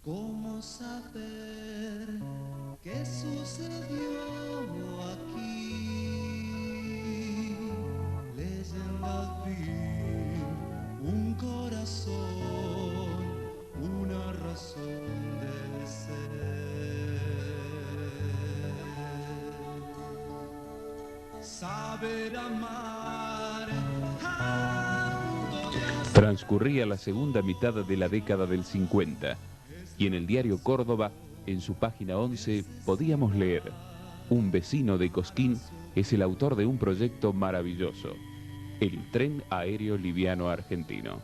¿Cómo saber qué sucedió aquí? Leyendas vi, un corazón, una razón de ser. Saber amar. Transcurría la segunda mitad de la década del 50 y en el diario Córdoba, en su página 11, podíamos leer: un vecino de Cosquín es el autor de un proyecto maravilloso, el Tren Aéreo Liviano Argentino.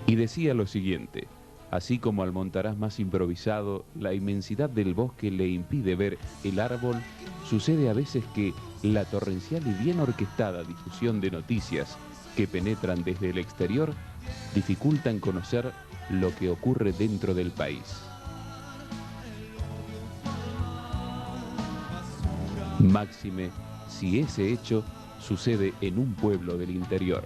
Y decía lo siguiente: así como al montaraz más improvisado, la inmensidad del bosque le impide ver el árbol, sucede a veces que la torrencial y bien orquestada difusión de noticias que penetran desde el exterior dificultan conocer lo que ocurre dentro del país. Máxime si ese hecho sucede en un pueblo del interior.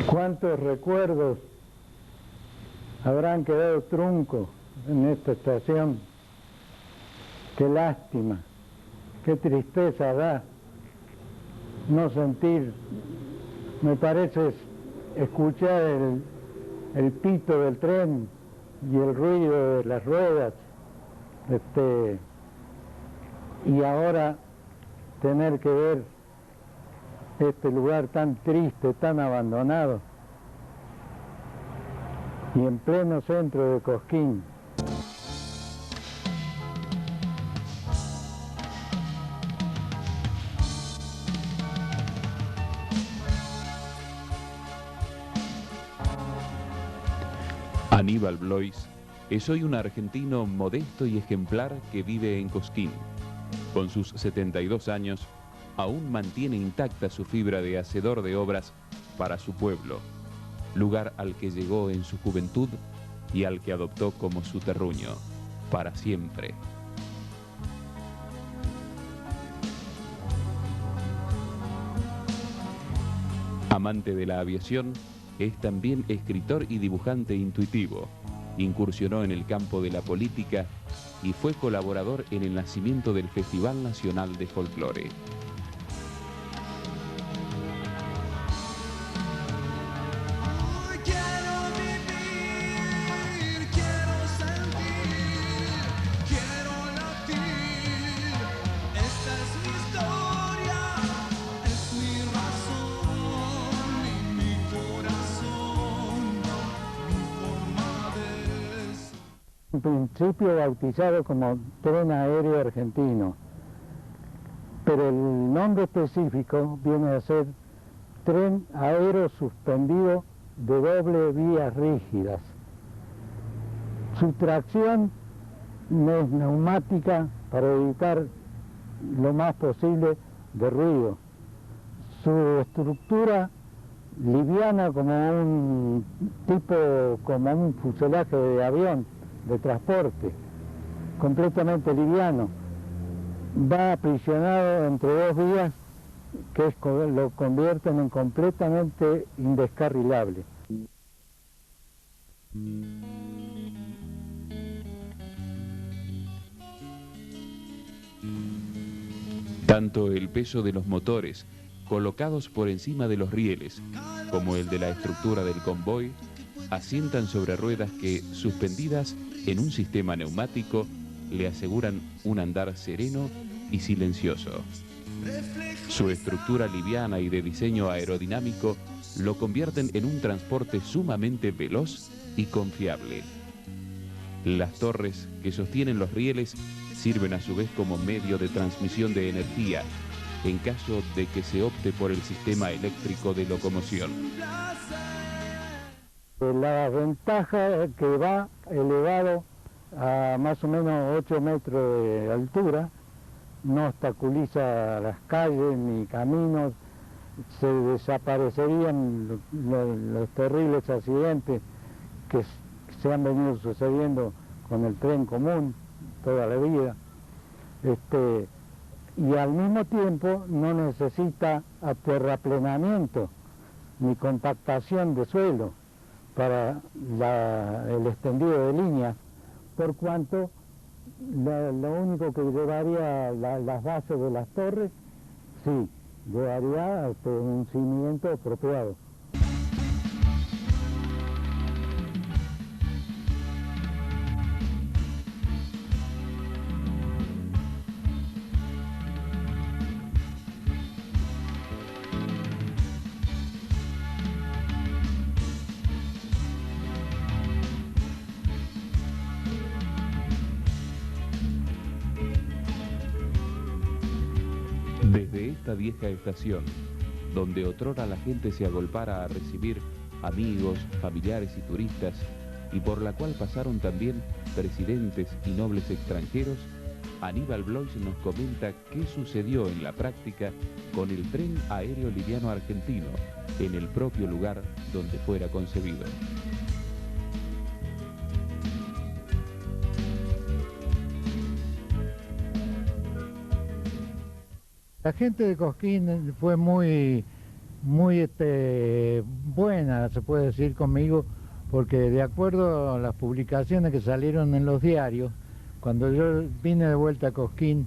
¿Cuántos recuerdos habrán quedado truncos en esta estación? Qué lástima, qué tristeza da no sentir. Me parece escuchar el pito del tren y el ruido de las ruedas, y ahora tener que ver este lugar tan triste, tan abandonado, y en pleno centro de Cosquín. Aníbal Blois es hoy un argentino modesto y ejemplar que vive en Cosquín. Con sus 72 años, aún mantiene intacta su fibra de hacedor de obras para su pueblo, lugar al que llegó en su juventud y al que adoptó como su terruño, para siempre. Amante de la aviación, es también escritor y dibujante intuitivo. Incursionó en el campo de la política y fue colaborador en el nacimiento del Festival Nacional de Folclore. En principio bautizado como Tren Aéreo Argentino, pero el nombre específico viene a ser Tren Aéreo Suspendido de Doble Vías Rígidas. Su tracción es neumática para evitar lo más posible de ruido. Su estructura liviana como un fuselaje de avión, de transporte, completamente liviano. Va aprisionado entre dos vías que lo convierten en completamente indescarrilable. Tanto el peso de los motores colocados por encima de los rieles como el de la estructura del convoy asientan sobre ruedas que, suspendidas en un sistema neumático, le aseguran un andar sereno y silencioso. Su estructura liviana y de diseño aerodinámico lo convierten en un transporte sumamente veloz y confiable. Las torres que sostienen los rieles sirven a su vez como medio de transmisión de energía en caso de que se opte por el sistema eléctrico de locomoción. La ventaja es que va elevado a más o menos 8 metros de altura, no obstaculiza las calles ni caminos, se desaparecerían los terribles accidentes que se han venido sucediendo con el tren común toda la vida, y al mismo tiempo no necesita aterraplenamiento ni compactación de suelo para el extendido de líneas, por cuanto lo único que llevaría las bases de las torres, sí, llevaría un cimiento apropiado. Desde esta vieja estación, donde otrora la gente se agolpara a recibir amigos, familiares y turistas, y por la cual pasaron también presidentes y nobles extranjeros, Aníbal Blois nos comenta qué sucedió en la práctica con el tren aéreo liviano argentino, en el propio lugar donde fuera concebido. La gente de Cosquín fue muy buena, se puede decir, conmigo, porque de acuerdo a las publicaciones que salieron en los diarios, cuando yo vine de vuelta a Cosquín,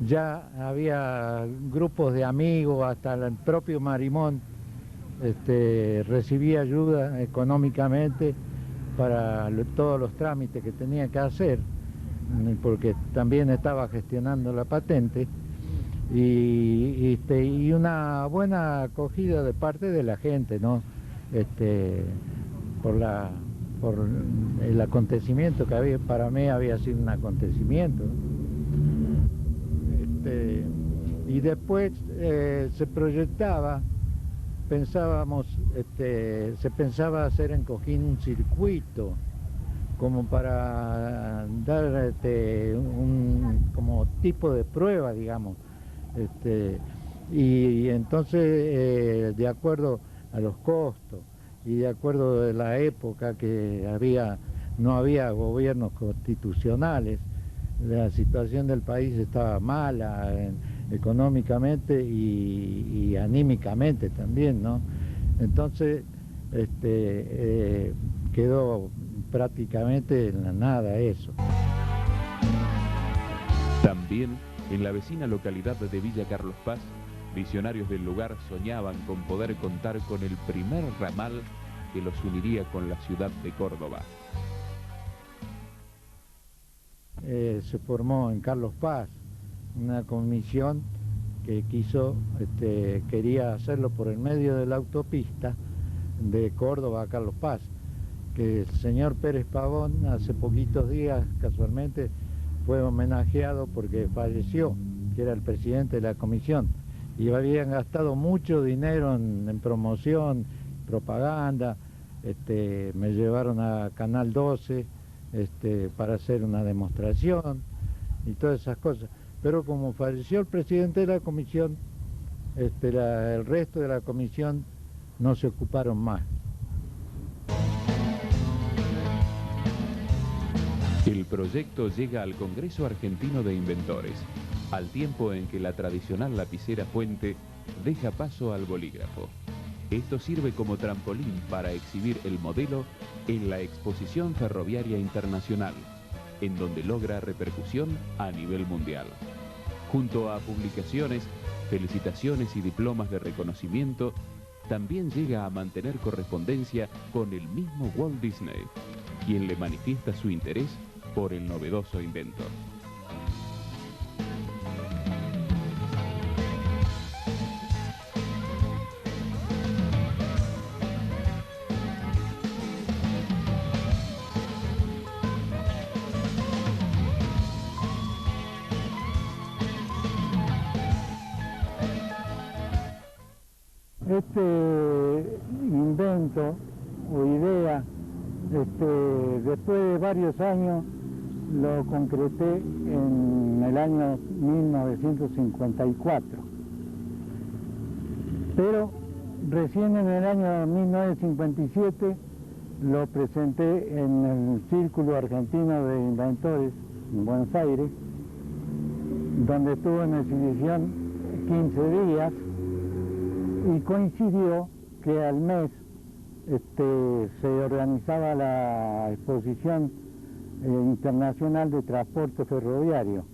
ya había grupos de amigos, hasta el propio Marimón recibía ayuda económicamente para todos los trámites que tenía que hacer, porque también estaba gestionando la patente. Y una buena acogida de parte de la gente, ¿no? Por el acontecimiento que había, para mí había sido un acontecimiento, ¿no? Y después se proyectaba, se pensaba hacer en Cosquín un circuito, como para dar como tipo de prueba, digamos. Y entonces, de acuerdo a los costos y de acuerdo a la época que no había gobiernos constitucionales, la situación del país estaba mala económicamente y anímicamente también, ¿no? Entonces quedó prácticamente en la nada eso. También en la vecina localidad de Villa Carlos Paz, visionarios del lugar soñaban con poder contar con el primer ramal que los uniría con la ciudad de Córdoba. Se formó en Carlos Paz una comisión que quería hacerlo por el medio de la autopista de Córdoba a Carlos Paz, que el señor Pérez Pavón hace poquitos días casualmente fue homenajeado porque falleció, que era el presidente de la comisión, y habían gastado mucho dinero en promoción, propaganda. Me llevaron a Canal 12 para hacer una demostración y todas esas cosas, pero como falleció el presidente de la comisión, el resto de la comisión no se ocuparon más. El proyecto llega al Congreso Argentino de Inventores, al tiempo en que la tradicional lapicera fuente deja paso al bolígrafo. Esto sirve como trampolín para exhibir el modelo en la Exposición Ferroviaria Internacional, en donde logra repercusión a nivel mundial. Junto a publicaciones, felicitaciones y diplomas de reconocimiento, también llega a mantener correspondencia con el mismo Walt Disney, quien le manifiesta su interés por el novedoso invento. Este invento o idea, después de varios años, lo concreté en el año 1954. Pero recién en el año 1957 lo presenté en el Círculo Argentino de Inventores en Buenos Aires, donde estuvo en exhibición 15 días y coincidió que al mes se organizaba la exposición internacional de transporte ferroviario.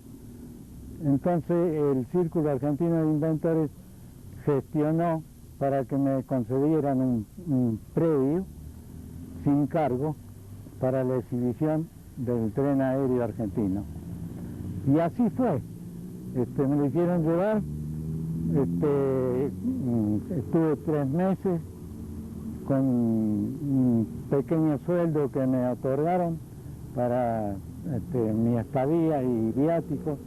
Entonces el Círculo Argentino de Inventores gestionó para que me concedieran un predio sin cargo para la exhibición del tren aéreo argentino. Y así fue. Me lo hicieron llevar, estuve 3 meses con un pequeño sueldo que me otorgaron para mi estadía y viáticos.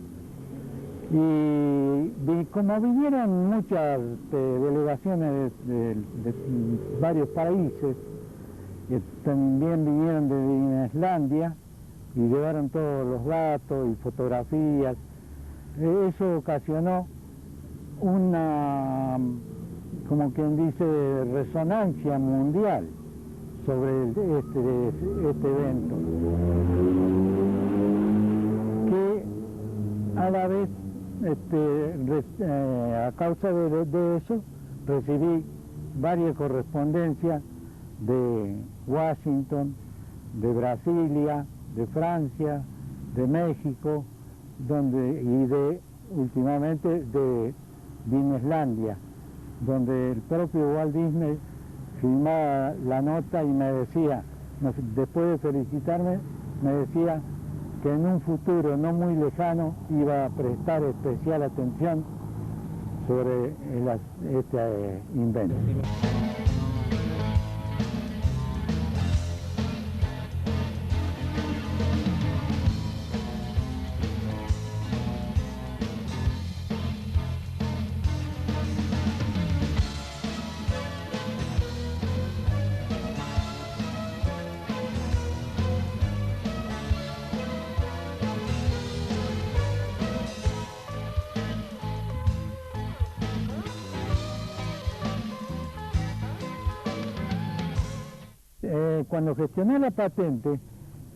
Y como vinieron muchas delegaciones de varios países, también vinieron de Islandia y llevaron todos los datos y fotografías. Eso ocasionó una, como quien dice, resonancia mundial sobre este evento, que a la vez, a causa de eso, recibí varias correspondencias de Washington, de Brasilia, de Francia, de México, últimamente de Islandia, donde el propio Walt Disney firmaba la nota y me decía, después de felicitarme, me decía que en un futuro no muy lejano iba a prestar especial atención sobre este invento. Cuando gestioné la patente,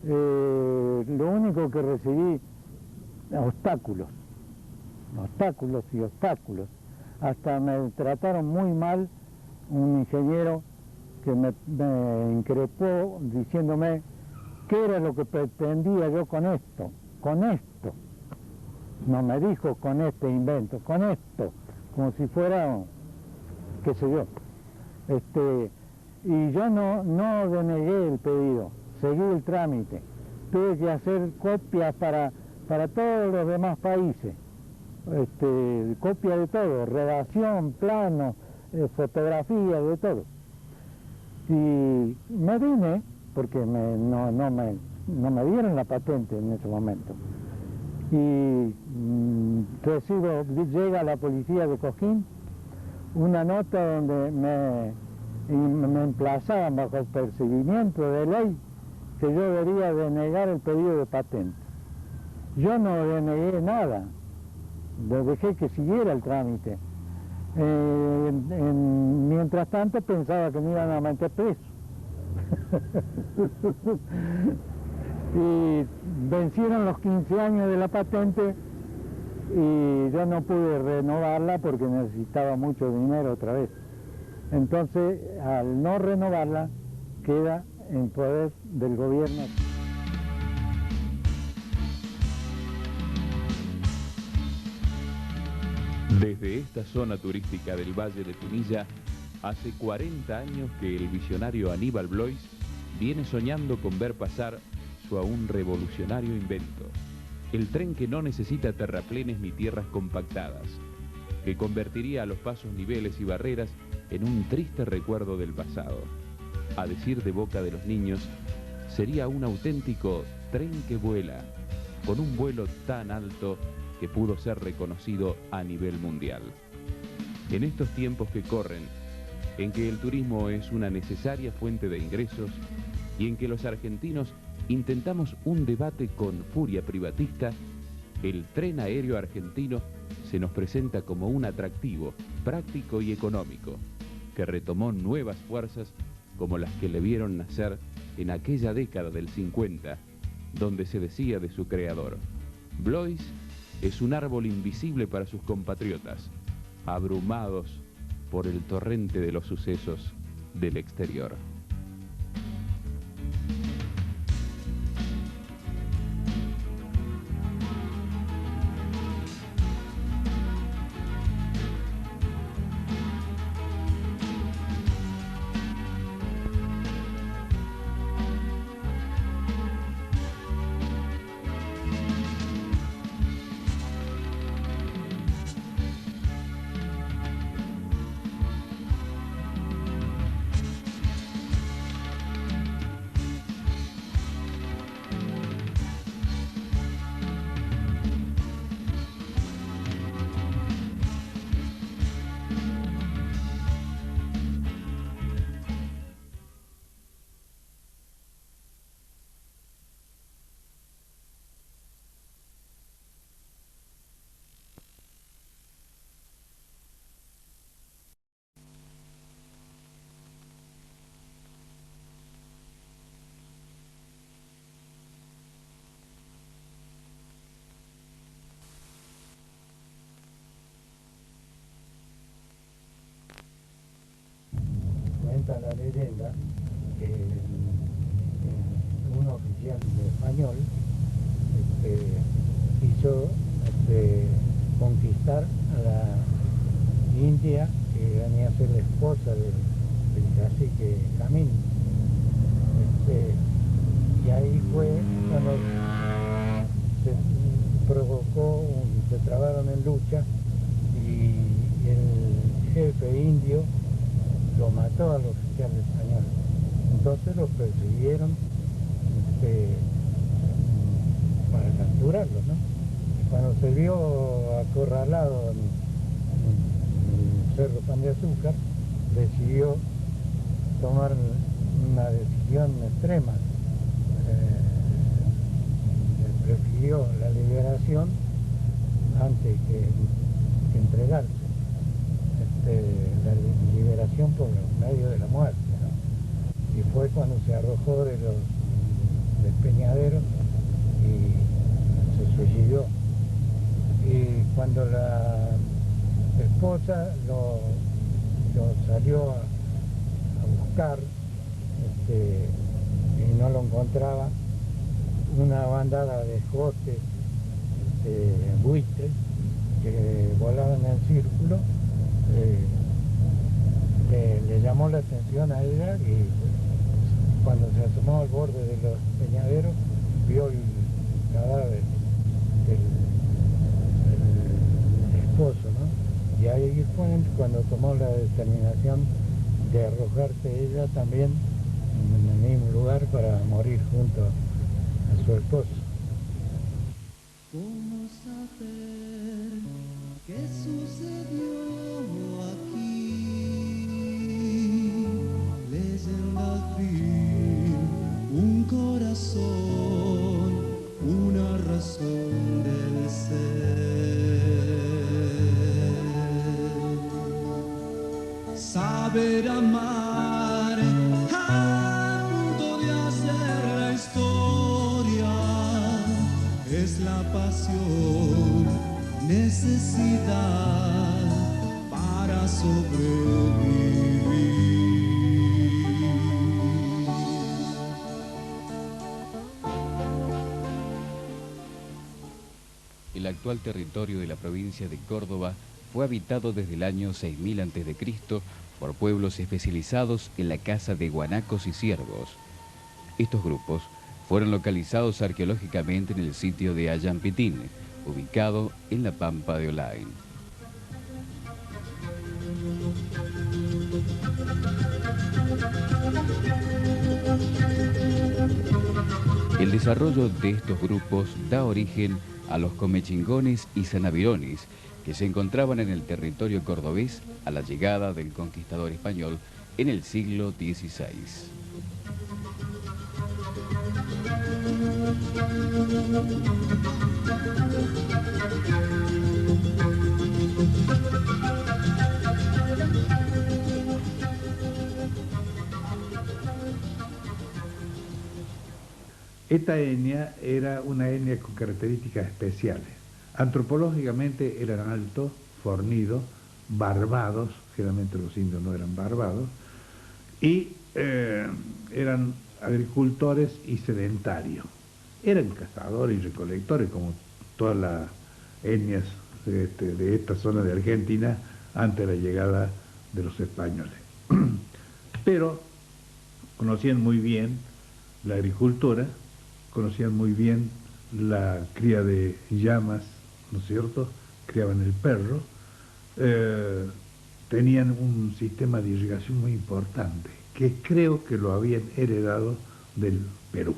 lo único que recibí, obstáculos. Hasta me trataron muy mal un ingeniero que me increpó diciéndome qué era lo que pretendía yo con esto. No me dijo con este invento, con esto, como si fuera, qué sé yo. Y yo no denegué el pedido, seguí el trámite. Tuve que hacer copias para todos los demás países, copia de todo, redacción, planos, fotografías, de todo. Y me vine, porque no me dieron la patente en ese momento. Y llega la policía de Cosquín, una nota donde me emplazaban bajo el perseguimiento de ley que yo debería denegar el pedido de patente. Yo no denegué nada, dejé que siguiera el trámite. Mientras tanto pensaba que me iban a meter preso. Y vencieron los 15 años de la patente y yo no pude renovarla porque necesitaba mucho dinero otra vez. Entonces, al no renovarla, queda en poder del gobierno. Desde esta zona turística del Valle de Punilla, hace 40 años que el visionario Aníbal Blois viene soñando con ver pasar su aún revolucionario invento. El tren que no necesita terraplenes ni tierras compactadas, que convertiría a los pasos, niveles y barreras en un triste recuerdo del pasado. A decir de boca de los niños, sería un auténtico tren que vuela, con un vuelo tan alto que pudo ser reconocido a nivel mundial. En estos tiempos que corren, en que el turismo es una necesaria fuente de ingresos y en que los argentinos intentamos un debate con furia privatista, el tren aéreo argentino se nos presenta como un atractivo práctico y económico, que retomó nuevas fuerzas como las que le vieron nacer en aquella década del 50, donde se decía de su creador: Blois es un árbol invisible para sus compatriotas, abrumados por el torrente de los sucesos del exterior. Cuenta la leyenda que un oficial español quiso conquistar a la India, que venía a ser la esposa del cacique Camín. Y ahí fue cuando se provocó, se trabaron en lucha, y el jefe indio lo mató al oficial español. Entonces los persiguieron para capturarlo, ¿no? Y cuando se vio acorralado en el Cerro Pan de Azúcar, decidió tomar una decisión extrema. Prefirió la liberación antes que entregarse. La liberación por medio de la muerte, ¿no? Y fue cuando se arrojó del despeñadero y se suicidó. Y cuando la esposa lo salió a buscar y no lo encontraba, una bandada de jotes, buitres que volaban en círculo, le llamó la atención a ella, y cuando se asomó al borde de los peñaderos vio el cadáver del esposo, ¿no? Y ahí fue cuando tomó la determinación de arrojarse ella también en el mismo lugar para morir junto a su esposo. ¿Cómo saber qué sucedió aquí? Leyenda al fin, un corazón, una razón del ser. Saber amar al punto de hacer la historia es la pasión, necesidad para sobrevivir. El actual territorio de la provincia de Córdoba fue habitado desde el año 6000 a.C. por pueblos especializados en la caza de guanacos y ciervos. Estos grupos fueron localizados arqueológicamente en el sitio de Ayampitín, ubicado en la Pampa de Olain. El desarrollo de estos grupos da origen a los comechingones y sanavirones, que se encontraban en el territorio cordobés a la llegada del conquistador español en el siglo XVI. Esta etnia era una etnia con características especiales. Antropológicamente eran altos, fornidos, barbados, generalmente los indios no eran barbados, y eran agricultores y sedentarios. Eran cazadores y recolectores, como todas las etnias de esta zona de Argentina antes de la llegada de los españoles. Pero conocían muy bien la agricultura, conocían muy bien la cría de llamas, ¿no es cierto? Criaban el perro, tenían un sistema de irrigación muy importante, que creo que lo habían heredado del Perú,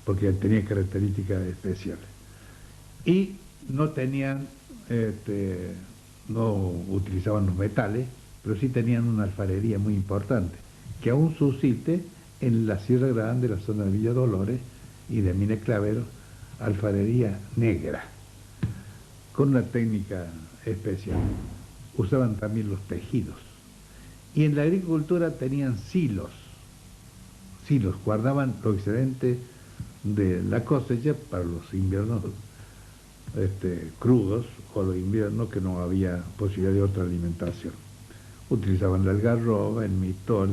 porque tenía características especiales. Y no tenían, no utilizaban los metales, pero sí tenían una alfarería muy importante, que aún subsiste en la Sierra Grande, la zona de Villa Dolores y de Mina Clavero, alfarería negra, con una técnica especial. Usaban también los tejidos. Y en la agricultura tenían silos, guardaban los excedentes de la cosecha para los inviernos crudos o los inviernos que no había posibilidad de otra alimentación. Utilizaban la algarroba, el mitol,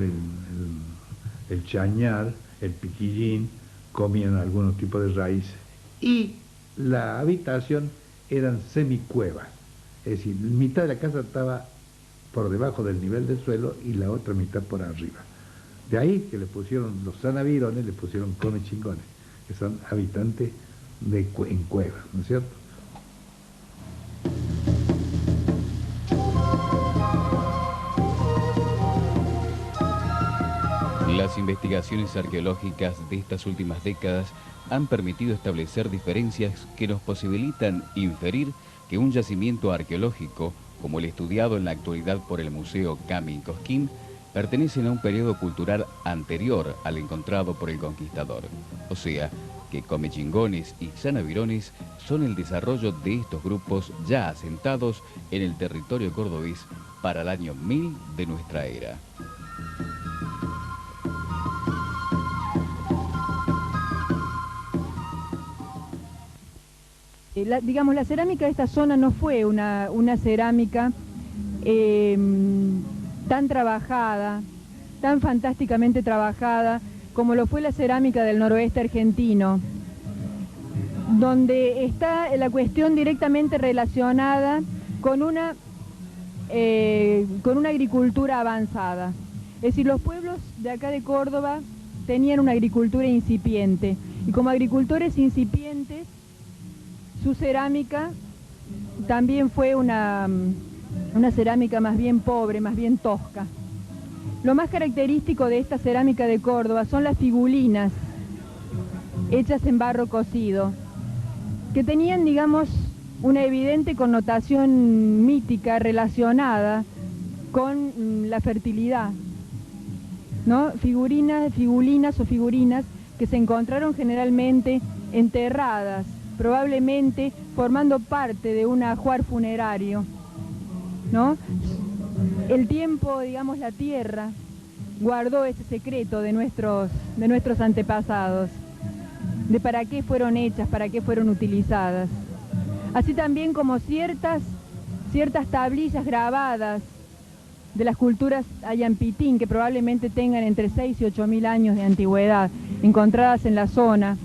el chañar, el piquillín, comían algunos tipos de raíces. Y la habitación eran semicuevas, es decir, mitad de la casa estaba por debajo del nivel del suelo y la otra mitad por arriba. De ahí que le pusieron, los sanavirones le pusieron comechingones, que son habitantes en cuevas, ¿no es cierto? Las investigaciones arqueológicas de estas últimas décadas han permitido establecer diferencias que nos posibilitan inferir que un yacimiento arqueológico, como el estudiado en la actualidad por el Museo Cami Cosquín, pertenecen a un periodo cultural anterior al encontrado por el conquistador. O sea, que comechingones y sanavirones son el desarrollo de estos grupos ya asentados en el territorio cordobés para el año 1000 de nuestra era. La cerámica de esta zona no fue una cerámica tan trabajada, tan fantásticamente trabajada, como lo fue la cerámica del noroeste argentino, donde está la cuestión directamente relacionada con una agricultura avanzada. Es decir, los pueblos de acá de Córdoba tenían una agricultura incipiente, y como agricultores incipientes, su cerámica también fue una cerámica más bien pobre, más bien tosca. Lo más característico de esta cerámica de Córdoba son las figulinas hechas en barro cocido, que tenían, digamos, una evidente connotación mítica relacionada con la fertilidad, ¿no? Figulinas o figurinas que se encontraron generalmente enterradas, probablemente formando parte de un ajuar funerario, ¿no? El tiempo, digamos, la tierra guardó ese secreto de nuestros antepasados, de para qué fueron hechas, para qué fueron utilizadas. Así también como ciertas tablillas grabadas de las culturas Ayampitín, que probablemente tengan entre 6 y 8.000 años de antigüedad, encontradas en la zona,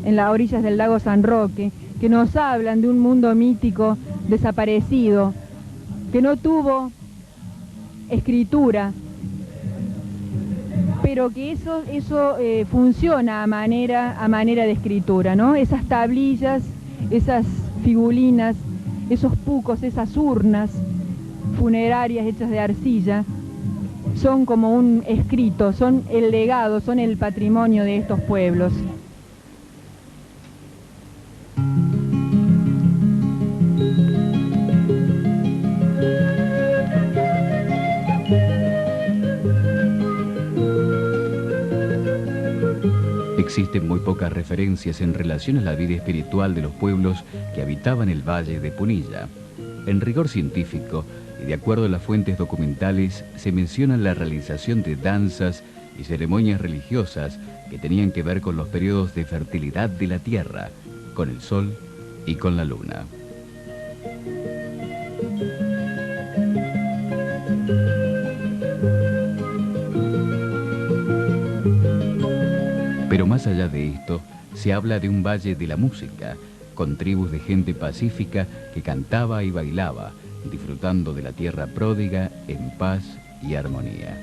en las orillas del lago San Roque, que nos hablan de un mundo mítico desaparecido, que no tuvo escritura, pero que eso funciona a manera de escritura, ¿no? Esas tablillas, esas figulinas, esos pucos, esas urnas funerarias hechas de arcilla, son como un escrito, son el legado, son el patrimonio de estos pueblos. Existen muy pocas referencias en relación a la vida espiritual de los pueblos que habitaban el valle de Punilla. En rigor científico, y de acuerdo a las fuentes documentales, se menciona la realización de danzas y ceremonias religiosas que tenían que ver con los periodos de fertilidad de la tierra, con el sol y con la luna. Pero más allá de esto, se habla de un valle de la música, con tribus de gente pacífica que cantaba y bailaba, disfrutando de la tierra pródiga en paz y armonía.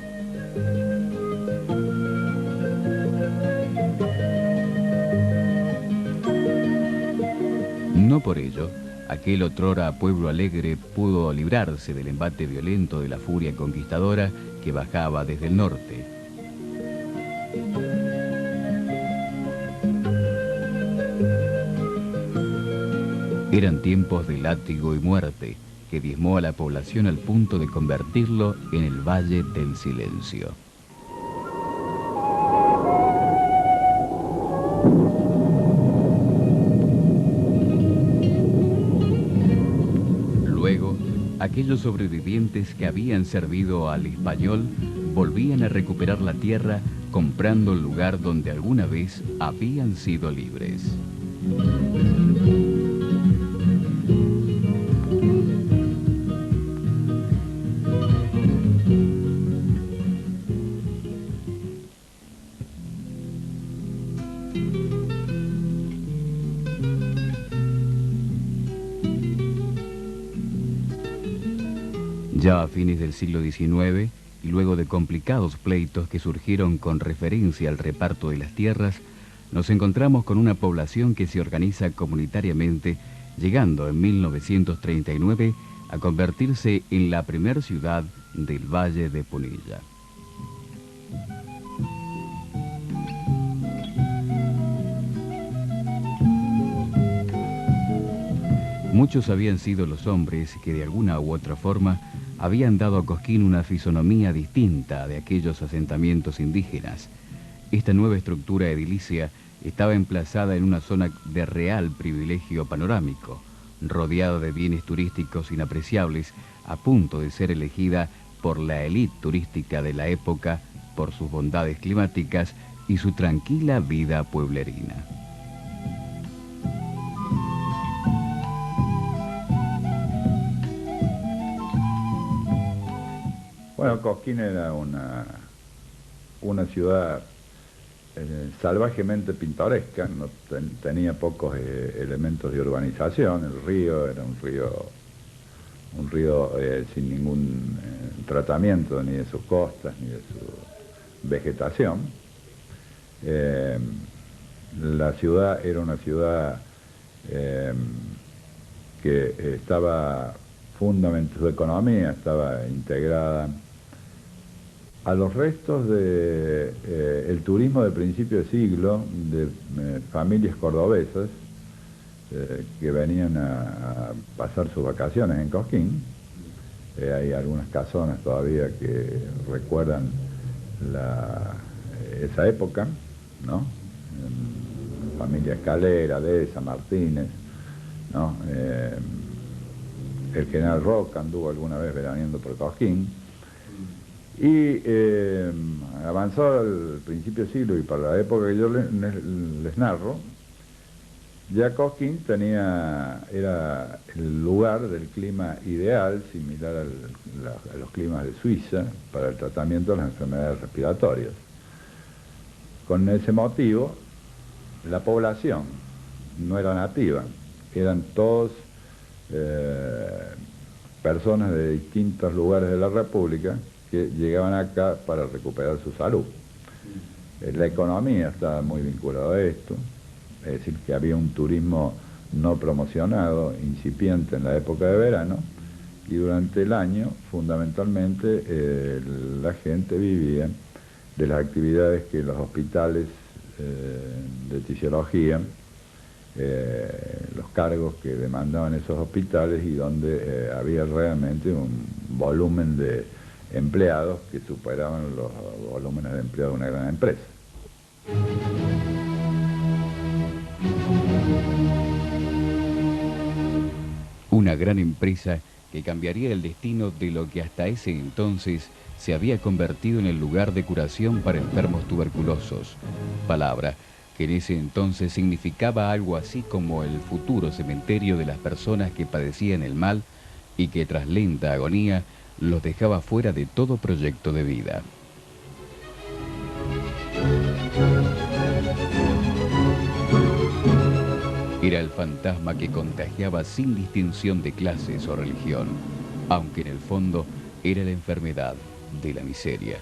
No por ello, aquel otrora pueblo alegre pudo librarse del embate violento de la furia conquistadora que bajaba desde el norte. Eran tiempos de látigo y muerte, que diezmó a la población al punto de convertirlo en el Valle del Silencio. Luego, aquellos sobrevivientes que habían servido al español volvían a recuperar la tierra comprando el lugar donde alguna vez habían sido libres. Ya a fines del siglo XIX, y luego de complicados pleitos que surgieron con referencia al reparto de las tierras, nos encontramos con una población que se organiza comunitariamente, llegando en 1939 a convertirse en la primer ciudad del Valle de Punilla. Muchos habían sido los hombres que de alguna u otra forma habían dado a Cosquín una fisonomía distinta de aquellos asentamientos indígenas. Esta nueva estructura edilicia estaba emplazada en una zona de real privilegio panorámico, rodeada de bienes turísticos inapreciables, a punto de ser elegida por la élite turística de la época por sus bondades climáticas y su tranquila vida pueblerina. Bueno, Cosquín era una ciudad salvajemente pintoresca, no tenía pocos elementos de urbanización. El río era un río sin ningún tratamiento ni de sus costas ni de su vegetación. La ciudad era una ciudad que estaba fundamentalmente, su economía estaba integrada a los restos del turismo de principio de siglo, de familias cordobesas que venían a pasar sus vacaciones en Cosquín. Hay algunas casonas todavía que recuerdan esa época, ¿no? Familia Escalera, Deza, Martínez, ¿no? El general Roca anduvo alguna vez veraneando por Cosquín. Y avanzado al principio del siglo y para la época que yo les narro, ya Cosquín era el lugar del clima ideal, similar a los climas de Suiza, para el tratamiento de las enfermedades respiratorias. Con ese motivo, la población no era nativa, eran todos personas de distintos lugares de la República que llegaban acá para recuperar su salud. La economía estaba muy vinculada a esto, es decir, que había un turismo no promocionado, incipiente en la época de verano, y durante el año, fundamentalmente, la gente vivía de las actividades que los hospitales de fisiología, los cargos que demandaban esos hospitales y donde había realmente un volumen de empleados que superaban los volúmenes de empleados de una gran empresa. Una gran empresa que cambiaría el destino de lo que hasta ese entonces se había convertido en el lugar de curación para enfermos tuberculosos, palabra que en ese entonces significaba algo así como el futuro cementerio de las personas que padecían el mal y que tras lenta agonía los dejaba fuera de todo proyecto de vida. Era el fantasma que contagiaba sin distinción de clases o religión, aunque en el fondo era la enfermedad de la miseria.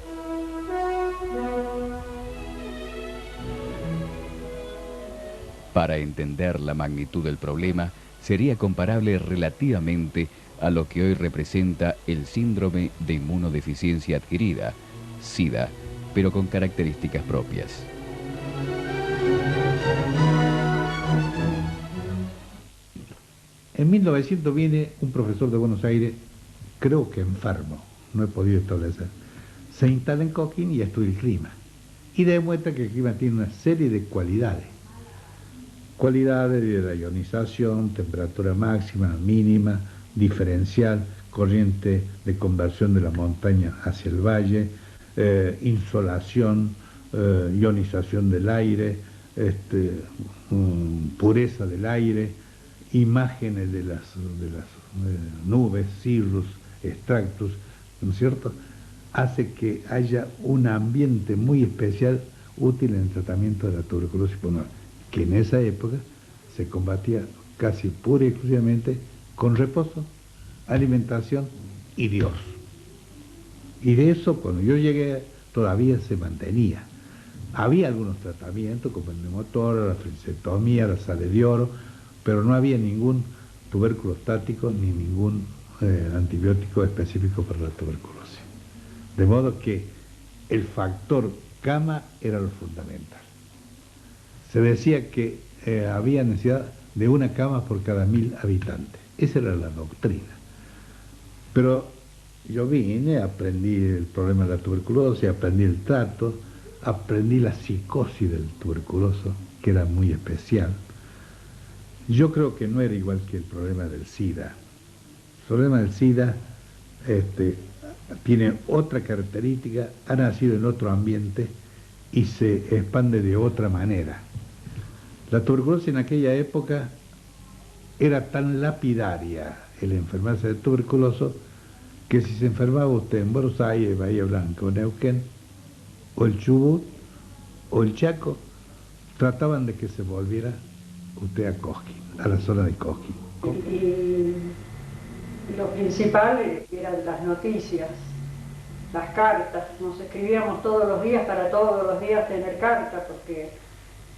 Para entender la magnitud del problema, sería comparable relativamente a lo que hoy representa el síndrome de inmunodeficiencia adquirida, SIDA, pero con características propias. En 1900 viene un profesor de Buenos Aires, creo que enfermo, no he podido establecer. Se instala en Cosquín y estudia el clima. Y demuestra que el clima tiene una serie de cualidades. Cualidades de la ionización, temperatura máxima, mínima, diferencial, corriente de conversión de la montaña hacia el valle, insolación, ionización del aire, pureza del aire, imágenes de las nubes, cirrus, extractus, ¿no es cierto?, hace que haya un ambiente muy especial útil en el tratamiento de la tuberculosis pulmonar, que en esa época se combatía casi pura y exclusivamente con reposo, alimentación y Dios. Y de eso, cuando yo llegué, todavía se mantenía. Había algunos tratamientos, como el neumotor, la frenectomía, la sal de oro, pero no había ningún tubérculo estático ni ningún antibiótico específico para la tuberculosis. De modo que el factor cama era lo fundamental. Se decía que había necesidad de una cama por cada 1000 habitantes. Esa era la doctrina. Pero yo vine, aprendí el problema de la tuberculosis, aprendí el trato, aprendí la psicosis del tuberculoso, que era muy especial. Yo creo que no era igual que el problema del SIDA. El problema del SIDA tiene otra característica, ha nacido en otro ambiente y se expande de otra manera. La tuberculosis en aquella época era tan lapidaria el enfermarse de tuberculoso que si se enfermaba usted en Buenos Aires, Bahía Blanca o Neuquén, o el Chubut, o el Chaco, trataban de que se volviera usted a Cosquín, a la zona de Cosquín. Y lo principal eran las noticias, las cartas. Nos escribíamos todos los días para todos los días tener cartas, porque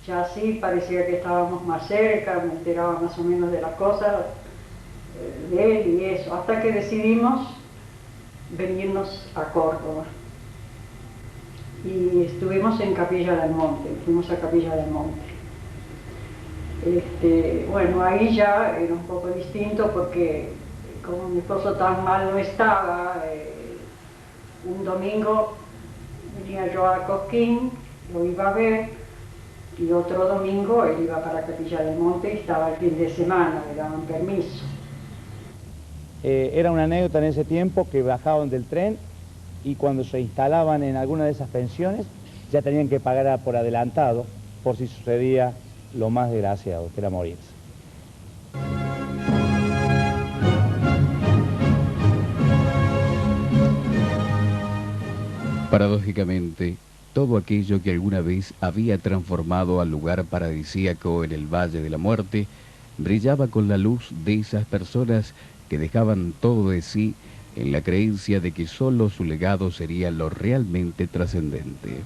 ya así parecía que estábamos más cerca, me enteraba más o menos de las cosas de él y eso, hasta que decidimos venirnos a Córdoba. Y estuvimos en Capilla del Monte, fuimos a Capilla del Monte. Bueno, ahí ya era un poco distinto porque como mi esposo tan mal no estaba, un domingo venía yo a Cosquín, lo iba a ver, y otro domingo él iba para Capilla del Monte y estaba el fin de semana, le daban permiso. Era una anécdota en ese tiempo que bajaban del tren y cuando se instalaban en alguna de esas pensiones ya tenían que pagar por adelantado por si sucedía lo más desgraciado, que era morirse. Paradójicamente, todo aquello que alguna vez había transformado al lugar paradisíaco en el Valle de la Muerte, brillaba con la luz de esas personas que dejaban todo de sí en la creencia de que solo su legado sería lo realmente trascendente.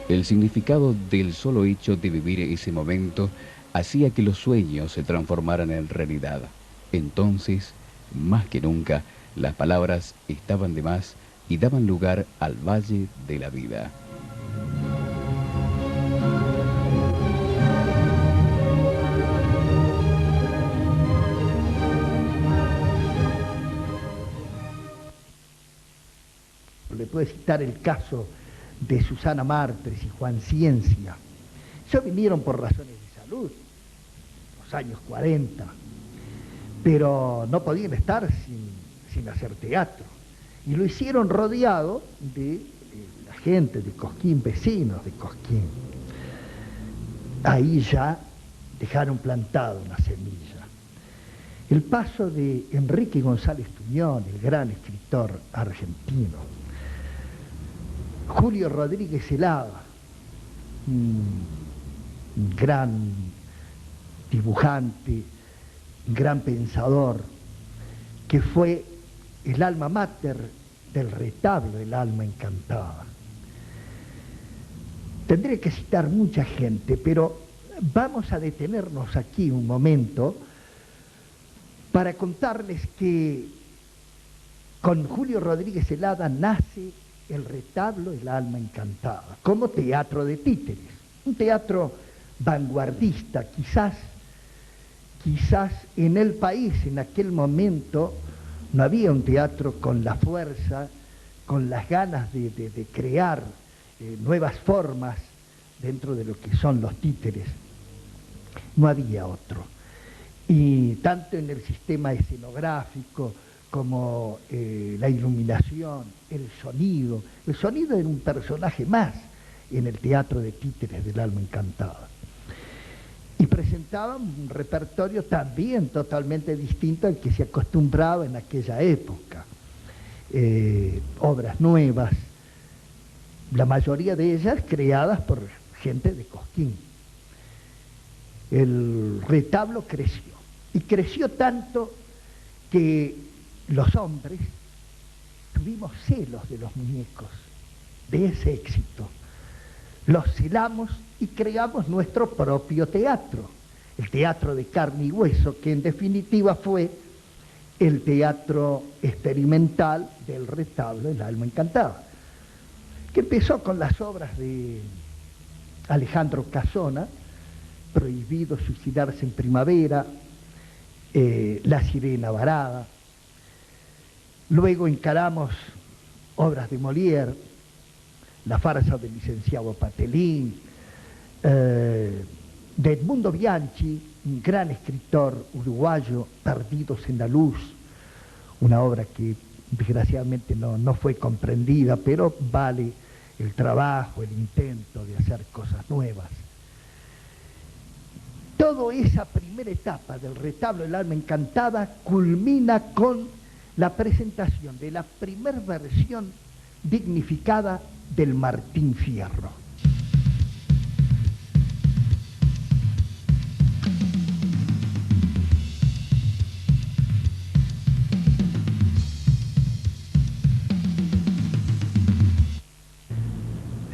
El significado del solo hecho de vivir ese momento hacía que los sueños se transformaran en realidad. Entonces, más que nunca, las palabras estaban de más y daban lugar al Valle de la Vida. Le puedo citar el caso de Susana Martres y Juan Ciencia. Ellos vinieron por razones de salud. los años 40, pero no podían estar sin hacer teatro. Y lo hicieron rodeado de la gente de Cosquín, vecinos de Cosquín. Ahí ya dejaron plantada una semilla. El paso de Enrique González Tuñón, el gran escritor argentino, Julio Rodríguez Zelada, un gran dibujante, un gran pensador, que fue el alma mater del retablo El alma encantada. Tendré que citar mucha gente, pero vamos a detenernos aquí un momento para contarles que con Julio Rodríguez Zelada nace el retablo El alma encantada, como teatro de títeres, un teatro vanguardista, quizás en el país en aquel momento no había un teatro con la fuerza, con las ganas de crear nuevas formas dentro de lo que son los títeres. No había otro. Y tanto en el sistema escenográfico como la iluminación, el sonido era un personaje más en el teatro de títeres del alma encantada. Y presentaba un repertorio también totalmente distinto al que se acostumbraba en aquella época. Obras nuevas, la mayoría de ellas creadas por gente de Cosquín. El retablo creció, y creció tanto que los hombres tuvimos celos de los muñecos, de ese éxito. Los celamos y creamos nuestro propio teatro, el teatro de carne y hueso, que en definitiva fue el teatro experimental del retablo El alma encantada, que empezó con las obras de Alejandro Casona, Prohibido suicidarse en primavera, La sirena varada. Luego encaramos obras de Molière, La farsa del licenciado Patelín, de Edmundo Bianchi, un gran escritor uruguayo, Perdidos en la luz, una obra que desgraciadamente no fue comprendida, pero vale el trabajo, el intento de hacer cosas nuevas. Toda esa primera etapa del retablo El alma encantada culmina con la presentación de la primera versión dignificada del Martín Fierro.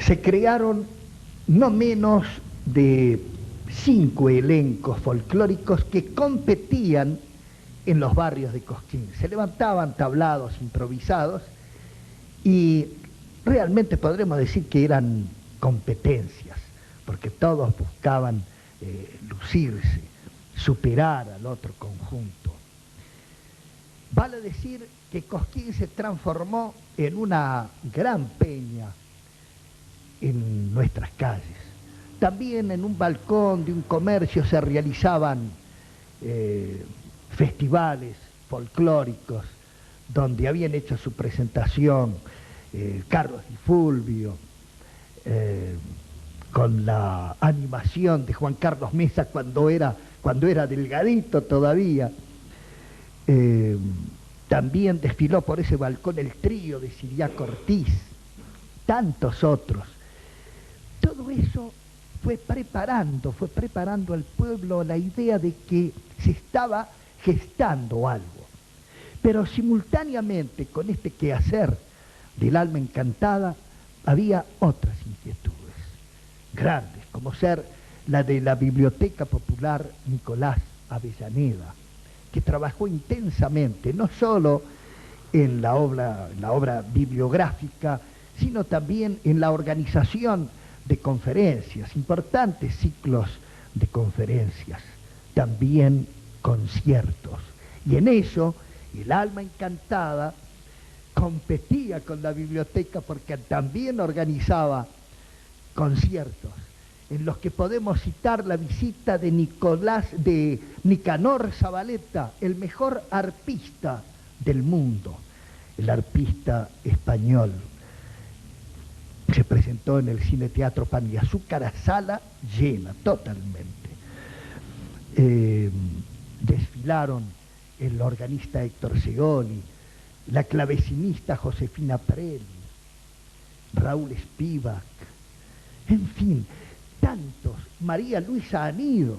Se crearon no menos de 5 elencos folclóricos que competían en los barrios de Cosquín. Se levantaban tablados improvisados y realmente podremos decir que eran competencias, porque todos buscaban lucirse, superar al otro conjunto. Vale decir que Cosquín se transformó en una gran peña en nuestras calles. También en un balcón de un comercio se realizaban festivales folclóricos donde habían hecho su presentación Carlos Di Fulvio, con la animación de Juan Carlos Mesa cuando era delgadito todavía. También desfiló por ese balcón el trío de Siriaco Ortiz, tantos otros. Todo eso fue preparando al pueblo la idea de que se estaba gestando algo. Pero simultáneamente con este quehacer del alma encantada había otras inquietudes grandes, como ser la de la Biblioteca Popular Nicolás Avellaneda, que trabajó intensamente, no solo en la obra bibliográfica, sino también en la organización de conferencias, importantes ciclos de conferencias, también conciertos. Y en eso, el alma encantada competía con la biblioteca porque también organizaba conciertos en los que podemos citar la visita de Nicanor Zabaleta, el mejor arpista del mundo, el arpista español. Se presentó en el Cine Teatro Pan y Azúcar a sala llena, totalmente. Desfilaron el organista Héctor Segoli, la clavecinista Josefina Preli, Raúl Spivak, en fin, tantos, María Luisa Anido.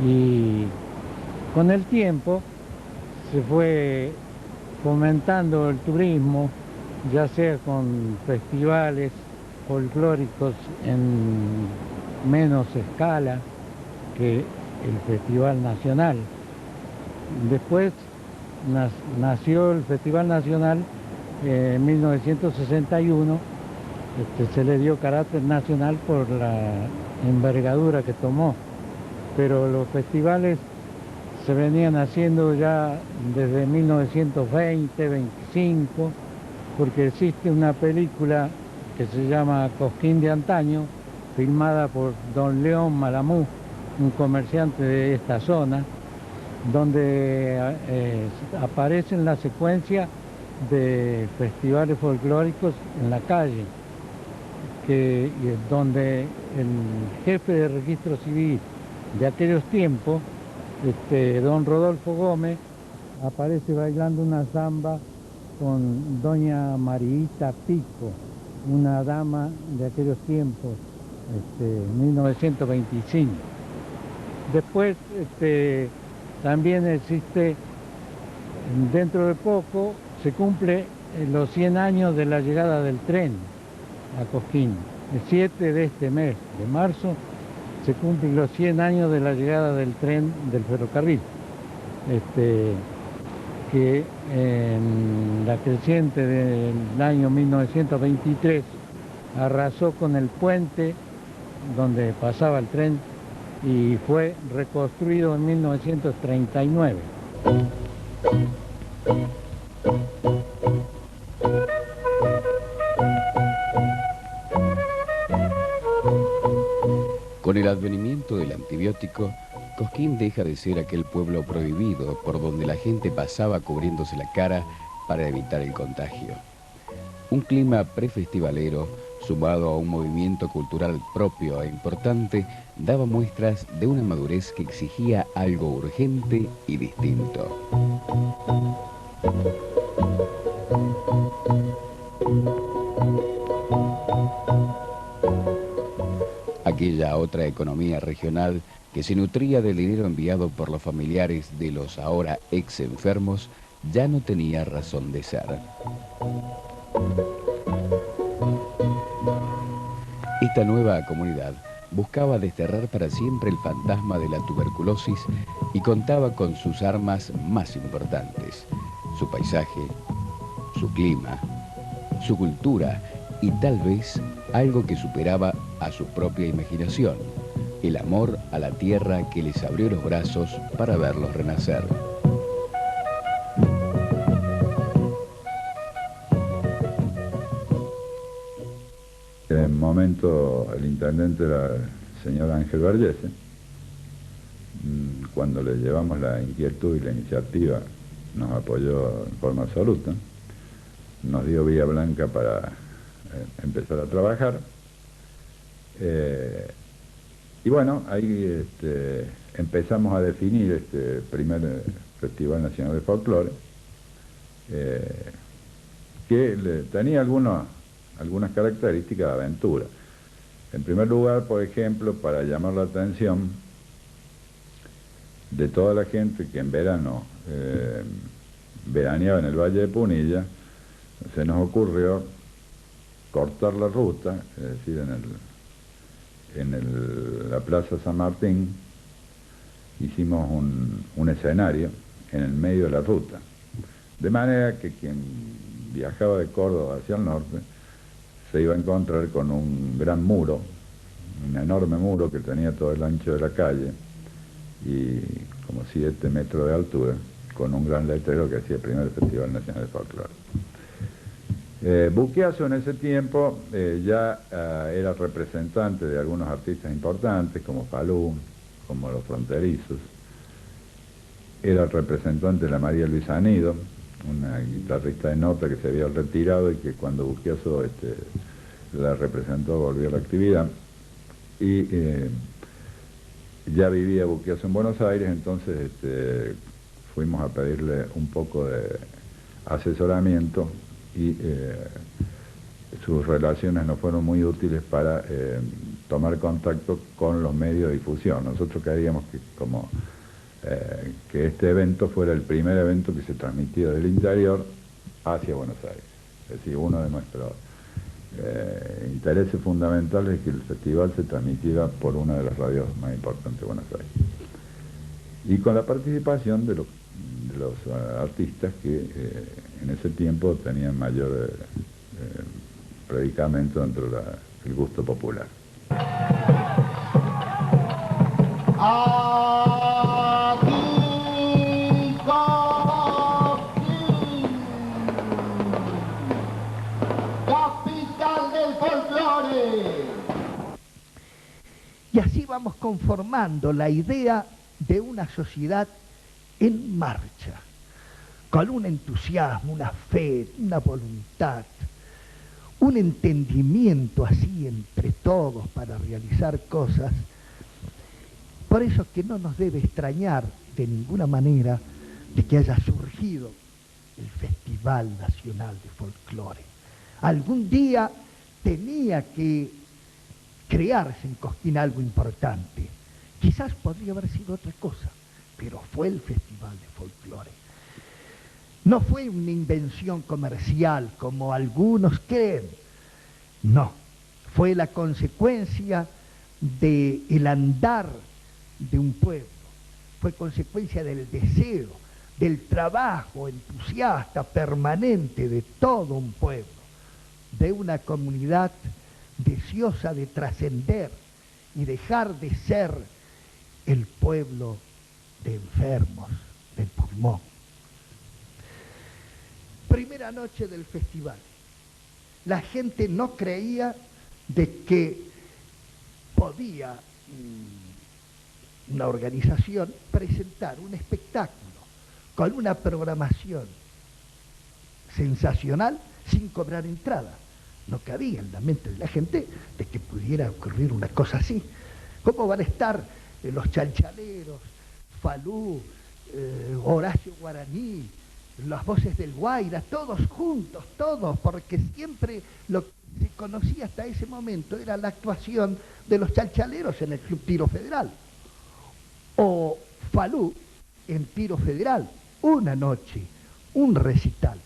Y con el tiempo se fue fomentando el turismo, ya sea con festivales folclóricos en menos escala que el Festival Nacional. Después nació el Festival Nacional en 1961, se le dio carácter nacional por la envergadura que tomó, pero los festivales se venían haciendo ya desde 1920, 25, porque existe una película que se llama Cosquín de Antaño, filmada por don León Malamú, un comerciante de esta zona, donde aparece en la secuencia de festivales folclóricos en la calle, donde el jefe de registro civil de aquellos tiempos, don Rodolfo Gómez, aparece bailando una samba con doña Mariita Pico, una dama de aquellos tiempos, 1925. Después también existe, dentro de poco, se cumple los 100 años de la llegada del tren a Cosquín. El 7 de este mes, de marzo, se cumplen los 100 años de la llegada del tren del ferrocarril, que en la creciente del año 1923 arrasó con el puente donde pasaba el tren y fue reconstruido en 1939. Con el advenimiento del antibiótico, Cosquín deja de ser aquel pueblo prohibido por donde la gente pasaba cubriéndose la cara para evitar el contagio. Un clima prefestivalero, sumado a un movimiento cultural propio e importante, daba muestras de una madurez que exigía algo urgente y distinto. Aquella otra economía regional que se nutría del dinero enviado por los familiares de los ahora ex enfermos ya no tenía razón de ser. Esta nueva comunidad buscaba desterrar para siempre el fantasma de la tuberculosis y contaba con sus armas más importantes: su paisaje, su clima, su cultura y tal vez algo que superaba a su propia imaginación: el amor a la tierra que les abrió los brazos para verlos renacer. En el momento el intendente era el señor Ángel Vergese. Cuando le llevamos la inquietud y la iniciativa, nos apoyó en forma absoluta, nos dio vía blanca para empezar a trabajar. Y bueno, ahí empezamos a definir este primer Festival Nacional de Folclore, que tenía algunas características de aventura. En primer lugar, por ejemplo, para llamar la atención de toda la gente que en verano veraneaba en el Valle de Punilla, se nos ocurrió cortar la ruta, es decir, en la Plaza San Martín hicimos un escenario en el medio de la ruta, de manera que quien viajaba de Córdoba hacia el norte se iba a encontrar con un gran muro un enorme muro que tenía todo el ancho de la calle y como 7 metros de altura, con un gran letrero que decía Primer Festival Nacional de Folclore. Buquiazo en ese tiempo ya era representante de algunos artistas importantes como Falú, como Los Fronterizos. Era el representante de la María Luisa Anido, una guitarrista de nota que se había retirado y que cuando Buquiazo la representó volvió a la actividad. Y ya vivía Buquiazo en Buenos Aires, entonces fuimos a pedirle un poco de asesoramiento y sus relaciones nos fueron muy útiles para tomar contacto con los medios de difusión. Nosotros queríamos que este evento fuera el primer evento que se transmitía del interior hacia Buenos Aires. Es decir, uno de nuestros intereses fundamentales es que el festival se transmitiera por una de las radios más importantes de Buenos Aires. Y con la participación de los artistas que en ese tiempo tenían mayor predicamento dentro del gusto popular. Capital del folclore. Y así vamos conformando la idea de una sociedad en marcha, con un entusiasmo, una fe, una voluntad, un entendimiento así entre todos para realizar cosas. Por eso que no nos debe extrañar de ninguna manera de que haya surgido el Festival Nacional de Folclore. Algún día tenía que crearse en Cosquín algo importante. Quizás podría haber sido otra cosa, pero fue el Festival de Folclore. No fue una invención comercial como algunos creen, no, fue la consecuencia del andar de un pueblo, fue consecuencia del deseo, del trabajo entusiasta, permanente de todo un pueblo, de una comunidad deseosa de trascender y dejar de ser el pueblo de enfermos del pulmón. Primera noche del festival. La gente no creía de que podía una organización presentar un espectáculo con una programación sensacional sin cobrar entrada. No cabía en la mente de la gente de que pudiera ocurrir una cosa así. ¿Cómo van a estar los chalchaleros, Falú, Horacio Guaraní, las voces del Guaira, todos juntos, todos, porque siempre lo que se conocía hasta ese momento era la actuación de los chalchaleros en el Club Tiro Federal, o Falú en Tiro Federal, una noche, un recital,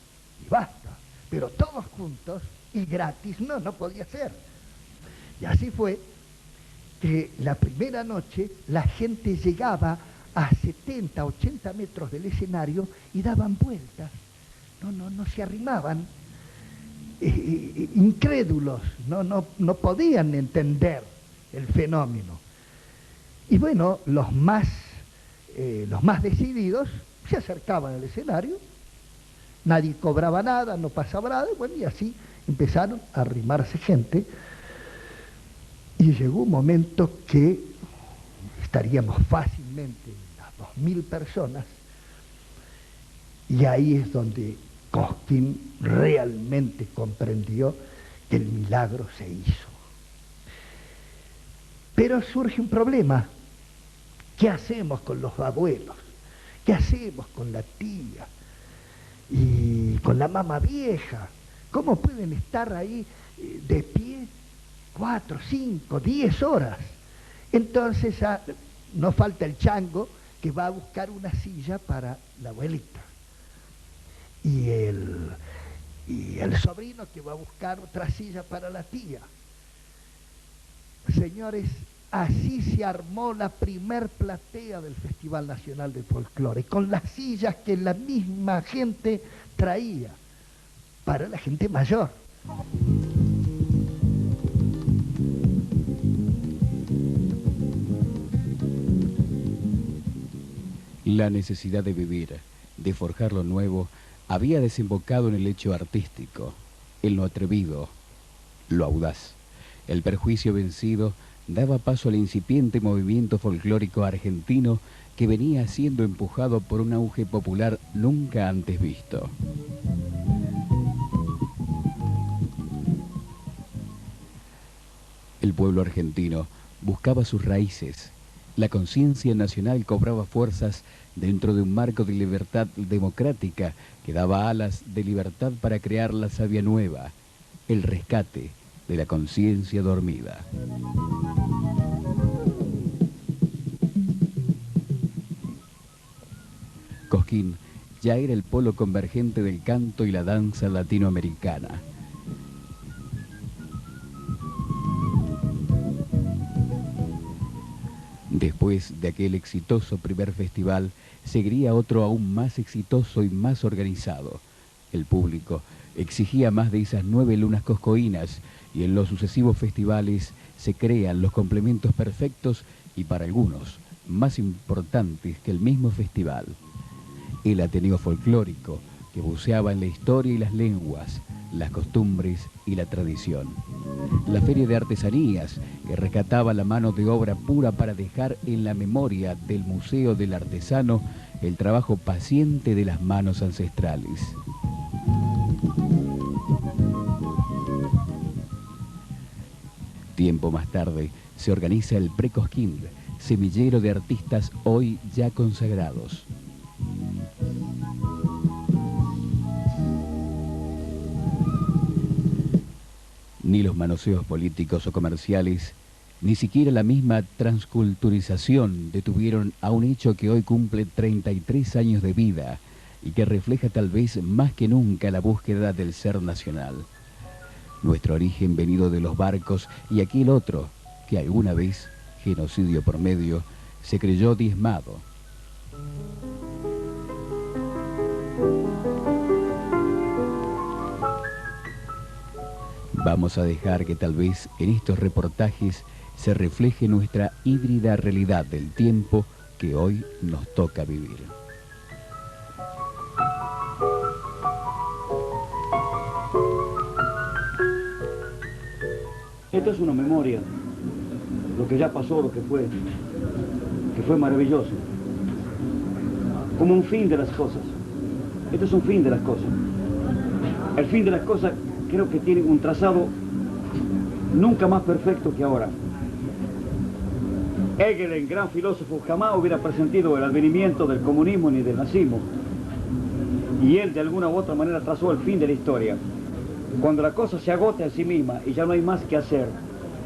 y basta, pero todos juntos y gratis, no podía ser. Y así fue que la primera noche la gente llegaba a 70, 80 metros del escenario y daban vueltas, no se arrimaban, incrédulos, no podían entender el fenómeno. Y bueno, los más decididos se acercaban al escenario, nadie cobraba nada, no pasaba nada, bueno, y así empezaron a arrimarse gente, y llegó un momento que estaríamos fácilmente las 2000 personas, y ahí es donde Cosquín realmente comprendió que el milagro se hizo. Pero surge un problema. ¿Qué hacemos con los abuelos? ¿Qué hacemos con la tía? Y con la mamá vieja. ¿Cómo pueden estar ahí de pie 4, 5, 10 horas? Entonces no falta el chango que va a buscar una silla para la abuelita. Y el sobrino que va a buscar otra silla para la tía. Señores, así se armó la primer platea del Festival Nacional de Folclore, con las sillas que la misma gente traía para la gente mayor. La necesidad de vivir, de forjar lo nuevo, había desembocado en el hecho artístico, en lo atrevido, lo audaz. El perjuicio vencido daba paso al incipiente movimiento folclórico argentino que venía siendo empujado por un auge popular nunca antes visto. El pueblo argentino buscaba sus raíces. La conciencia nacional cobraba fuerzas dentro de un marco de libertad democrática que daba alas de libertad para crear la savia nueva, el rescate de la conciencia dormida. Cosquín ya era el polo convergente del canto y la danza latinoamericana. Después de aquel exitoso primer festival, seguiría otro aún más exitoso y más organizado. El público exigía más de esas 9 lunas coscoínas y en los sucesivos festivales se crean los complementos perfectos y para algunos más importantes que el mismo festival. El Ateneo Folclórico, que buceaba en la historia y las lenguas, las costumbres y la tradición. La Feria de Artesanías, que rescataba la mano de obra pura para dejar en la memoria del Museo del Artesano el trabajo paciente de las manos ancestrales. Tiempo más tarde se organiza el Pre-Cosquín, semillero de artistas hoy ya consagrados. Ni los manoseos políticos o comerciales, ni siquiera la misma transculturización detuvieron a un hecho que hoy cumple 33 años de vida y que refleja tal vez más que nunca la búsqueda del ser nacional. Nuestro origen venido de los barcos y aquel otro que alguna vez, genocidio por medio, se creyó diezmado. Vamos a dejar que tal vez en estos reportajes se refleje nuestra híbrida realidad del tiempo que hoy nos toca vivir. Esto es una memoria, lo que ya pasó, lo que fue maravilloso. Como un fin de las cosas. Esto es un fin de las cosas. El fin de las cosas creo que tiene un trazado nunca más perfecto que ahora. Hegel, el gran filósofo, jamás hubiera presentido el advenimiento del comunismo ni del nazismo. Y él de alguna u otra manera trazó el fin de la historia. Cuando la cosa se agota en sí misma y ya no hay más que hacer,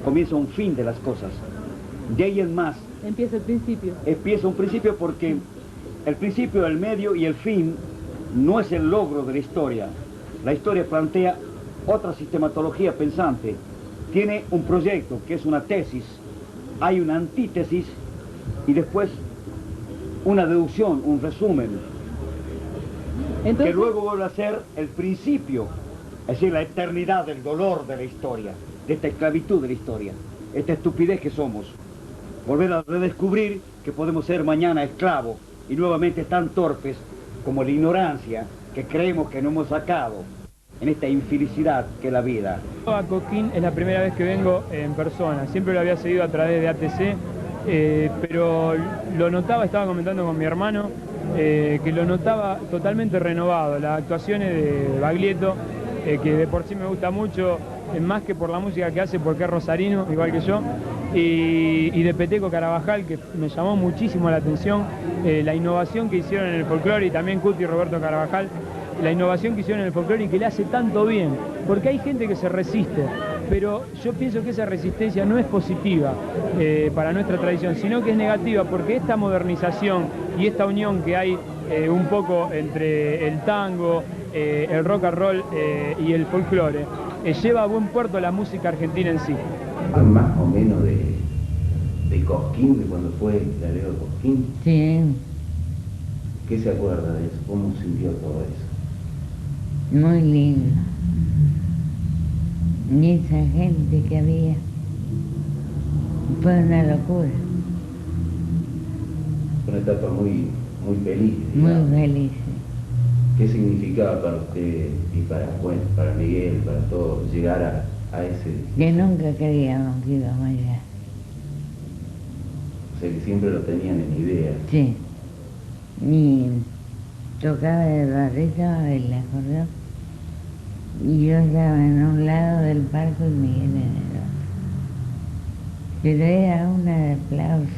comienza un fin de las cosas. De ahí en más. Empieza el principio. Empieza un principio porque el principio, el medio y el fin no es el logro de la historia. La historia plantea otra sistematología pensante. Tiene un proyecto que es una tesis, hay una antítesis y después una deducción, un resumen. Entonces, que luego vuelve a ser el principio, es decir, la eternidad del dolor de la historia, de esta esclavitud de la historia, esta estupidez que somos. Volver a redescubrir que podemos ser mañana esclavos y nuevamente tan torpes como la ignorancia que creemos que no hemos sacado en esta infelicidad que es la vida. A Cosquín es la primera vez que vengo en persona, siempre lo había seguido a través de ATC, pero lo notaba, estaba comentando con mi hermano, que lo notaba totalmente renovado. Las actuaciones de Baglietto, que de por sí me gusta mucho, más que por la música que hace, porque es rosarino, igual que yo, y de Peteco Carabajal, que me llamó muchísimo la atención, la innovación que hicieron en el folclore, y también Cuti y Roberto Carabajal, la innovación que hicieron en el folclore y que le hace tanto bien, porque hay gente que se resiste, pero yo pienso que esa resistencia no es positiva para nuestra tradición, sino que es negativa, porque esta modernización y esta unión que hay un poco entre el tango, el rock and roll y el folclore, lleva a buen puerto la música argentina en sí. Más o menos de Cosquín, de cuando fue el alero de Cosquín. Sí. ¿Qué se acuerda de eso? ¿Cómo sintió todo eso? Muy lindo. Y esa gente que había fue una locura. Una etapa muy muy felices. Muy digamos. felices. ¿Qué significaba para usted y para, bueno, para Miguel, para todos, llegar a ese... Que nunca creíamos que íbamos allá. O sea, que siempre lo tenían en idea. Sí. Y tocaba el barrito, el acordeón. Y yo estaba en un lado del palco y Miguel en el otro. Pero era una de aplauso,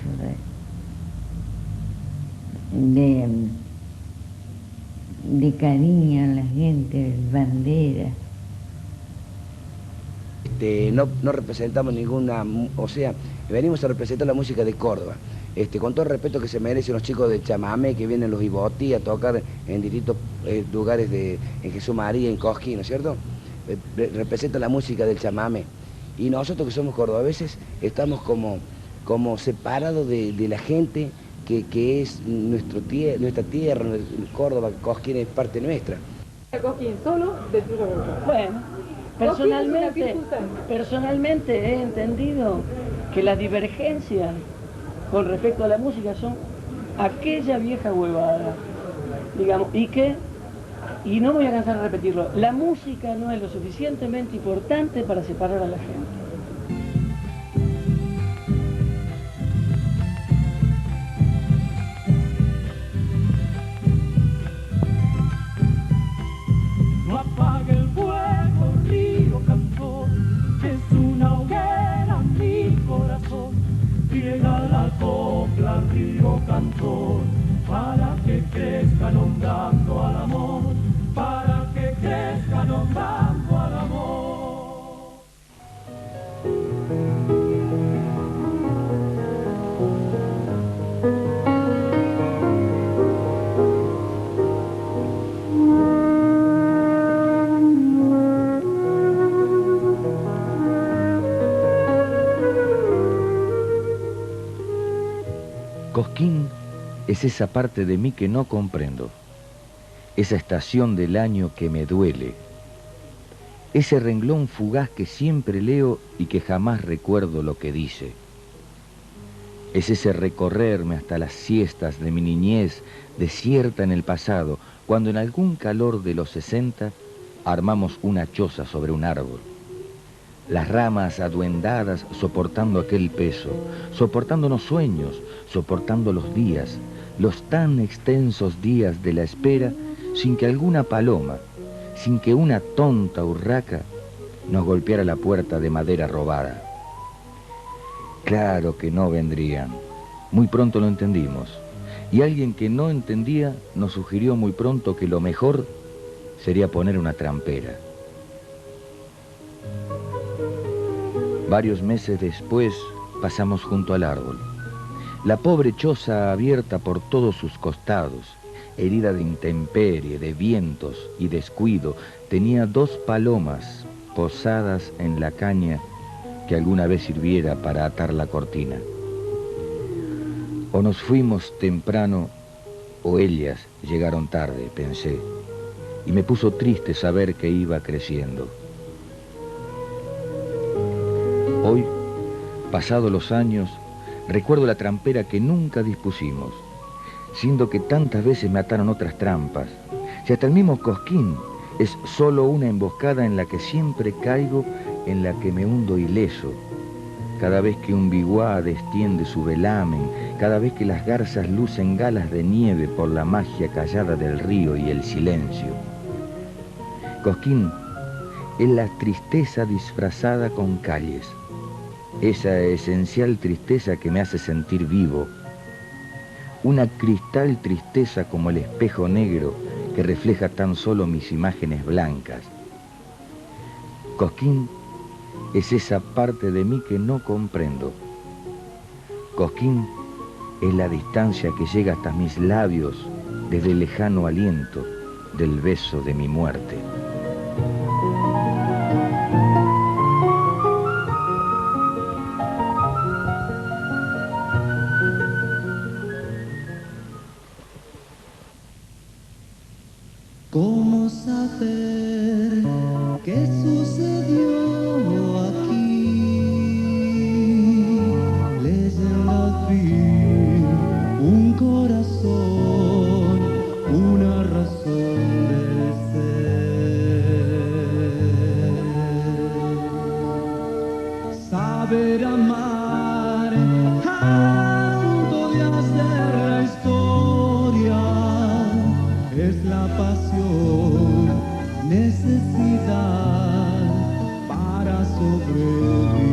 de cariño a la gente, banderas. No representamos ninguna, o sea, venimos a representar la música de Córdoba. Con todo el respeto que se merecen los chicos de chamamé que vienen los Ibotí a tocar en distintos lugares en Jesús María, en Cosquín, ¿no es cierto? Representan la música del chamamé. Y nosotros que somos cordobeses estamos como separados de la gente que es nuestra tierra, Córdoba, Cosquín es parte nuestra. Cosquín, solo de Trulla. Bueno, personalmente he entendido que las divergencias con respecto a la música son aquella vieja huevada, digamos, y no me voy a cansar de repetirlo, la música no es lo suficientemente importante para separar a la gente. No apague el fuego, río cantor, que es una hoguera mi corazón. Riega la copla, río cantor, para que crezca nombrando al amor, para que crezca nombrando al amor. Cosquín es esa parte de mí que no comprendo, esa estación del año que me duele, ese renglón fugaz que siempre leo y que jamás recuerdo lo que dice. Es ese recorrerme hasta las siestas de mi niñez desierta en el pasado, cuando en algún calor de los 60 armamos una choza sobre un árbol. Las ramas aduendadas soportando aquel peso, soportando los sueños, soportando los días, los tan extensos días de la espera, sin que alguna paloma, sin que una tonta urraca nos golpeara la puerta de madera robada. Claro que no vendrían. Muy pronto lo entendimos. Y alguien que no entendía nos sugirió muy pronto que lo mejor sería poner una trampera. Varios meses después pasamos junto al árbol. La pobre choza abierta por todos sus costados, herida de intemperie, de vientos y descuido, tenía 2 palomas posadas en la caña que alguna vez sirviera para atar la cortina. O nos fuimos temprano o ellas llegaron tarde, pensé, y me puso triste saber que iba creciendo. Hoy, pasados los años, recuerdo la trampera que nunca dispusimos, siendo que tantas veces me ataron otras trampas. Si hasta el mismo Cosquín es solo una emboscada en la que siempre caigo, en la que me hundo ileso. Cada vez que un biguá destiende su velamen, cada vez que las garzas lucen galas de nieve por la magia callada del río y el silencio. Cosquín es la tristeza disfrazada con calles. Esa esencial tristeza que me hace sentir vivo. Una cristal tristeza como el espejo negro que refleja tan solo mis imágenes blancas. Cosquín es esa parte de mí que no comprendo. Cosquín es la distancia que llega hasta mis labios desde el lejano aliento del beso de mi muerte. ¿Cómo saber qué sucedió aquí? Leyendo al fin un corazón saber amar, harto de hacer la historia, es la pasión, necesidad para sobrevivir.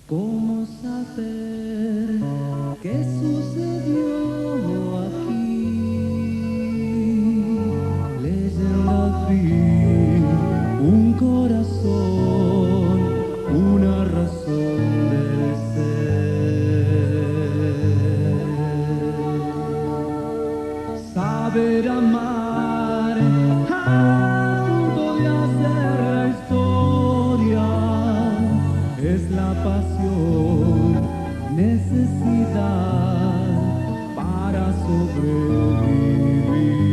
¿Cómo saber qué sucedió aquí? Leyendo al fin un corazón, una razón del ser. Saber amar, harto de hacer la historia, es la pasión, necesidad para sobrevivir.